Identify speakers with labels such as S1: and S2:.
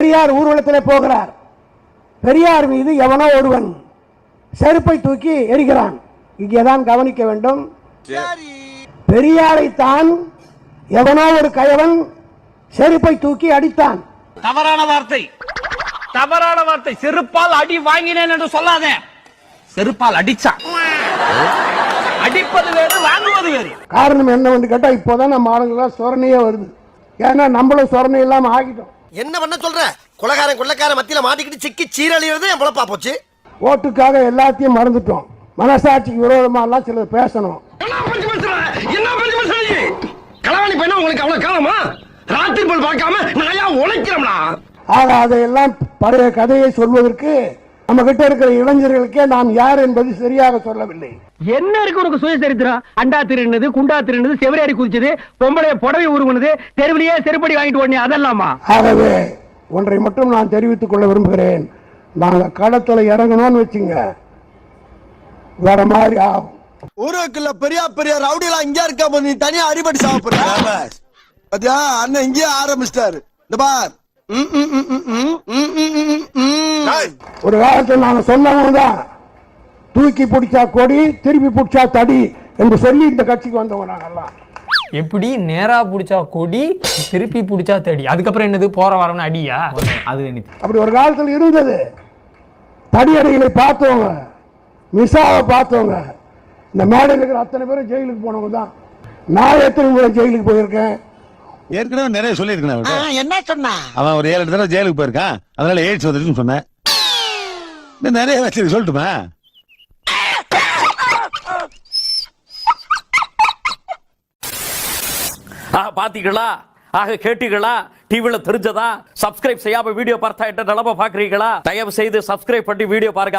S1: பெரியார் ஊர்வலத்திலே போகிறார். பெரியார் மீது எவனோ ஒருவன் செருப்பை தூக்கி எரிகிறான். இங்கேதான் கவனிக்க வேண்டும். பெரியாரைத்தான் எவனோ ஒரு கயவன் செருப்பை தூக்கி அடித்தான்.
S2: தவறான வார்த்தை, தவறான வார்த்தை. செருப்பால் அடி வாங்கினேன் என்று சொல்லாதே. செருப்பால் அடிச்சான். அடிப்பது வேறு, வாங்குவது வேறு.
S1: காரணம் என்னவென்று கேட்டா இப்போதான் நம்ம ஆளுங்கெல்லாம் சொரணையே வருது. ஏன்னா நம்மளும் சொரணை இல்லாம ஆகிட்டோம்.
S3: என்ன பண்ண சொல்ற? கொள்ளக்கார மத்தியில மாட்டிக்கிட்டு சிக்கி சீரழிறது என் பொழப்பா போச்சு.
S1: ஓட்டுக்காக எல்லாத்தையும் மறந்துட்டோம். மனசாட்சிக்கு விரோதமா எல்லாம் சிலர் பேசணும்.
S3: கலவாணி பண்ண உங்களுக்கு அவ்வளவு காலமா? ராத்திரி போல் பார்க்காம நாயா உழைக்கிறோம்னா.
S1: ஆக அதையெல்லாம் பழைய கதையை சொல்வதற்கு நம்ம கிட்ட இருக்கிற இளைஞர்களுக்கே நான் யார் என்பது சரியாக சொல்லவில்லை.
S4: என்ன இருக்கு உனக்கு சுயசரித்திரம்? அண்டா திருநது, குண்டா திருநது, செவரேறி குதிச்சது, பொம்பளைய புடவை உருவனது, தெருவிலேயே செருப்படி வாங்கிட்டு ஓடனே அதெல்லாமா?
S1: ஆகவே ஒன்றை மட்டும் நான் தெரிவித்துக் கொள்ள விரும்புகிறேன். நாங்க களத்துல இறங்கணும்னு வச்சுங்க, வேற மாதிரி ஆகும்.
S3: ஊருக்குள்ள பெரிய ரவுடிலாம் இங்க இருக்கா, நீ தனியா அடிபடி சாப்பிடுற. பாத்தியா, அண்ணன் இங்கேயே ஆரம்பிச்சிட்டாரு. இந்த பார்,
S1: ஒரு காலத்தில் நாங்க சொன்னவங்கதான் தூக்கி பிடிச்சா கொடி, திருப்பி பிடிச்சா தடி என்று சொல்லி இந்த கட்சிக்கு வந்தவங்க நாங்கெல்லாம்.
S5: எப்படி நேரா புடிச்சா கொடி, திருப்பி புடிச்சா தடி, அதுக்கப்புறம் என்னது போற வரணும் அடியா? அது
S1: அப்படி ஒரு காலத்தில் இருந்தது. தடியடிகளை பார்த்தவங்க, மிசாவை பார்த்தவங்க, இந்த மேடையில் இருக்கிற அத்தனை பேரும் ஜெயிலுக்கு போனவங்க தான். நான் எத்தனை முறை ஜெயிலுக்கு போயிருக்கேன்?
S6: ஏற்கனவே நிறைய சொல்லியிருக்கேன்.
S3: என்ன சொன்னா?
S6: அவன் ஒரு 7 தடவை ஜெயிலுக்கு போயிருக்கான். அதனால எய்ட்ஸ் வந்துருச்சுன்னு சொன்னேன். நிறைய வச்சு சொல்லட்டுமா?
S2: பாத்தீங்களா? ஆக கேட்டீங்களா? டிவில தெரிஞ்சதா? சப்ஸ்கிரைப் செய்யாம வீடியோ பார்த்தா என்ன நிலைமை பாக்குறீங்களா? தயவு செய்து சப்ஸ்கிரைப் பண்ணி வீடியோ பாருங்க.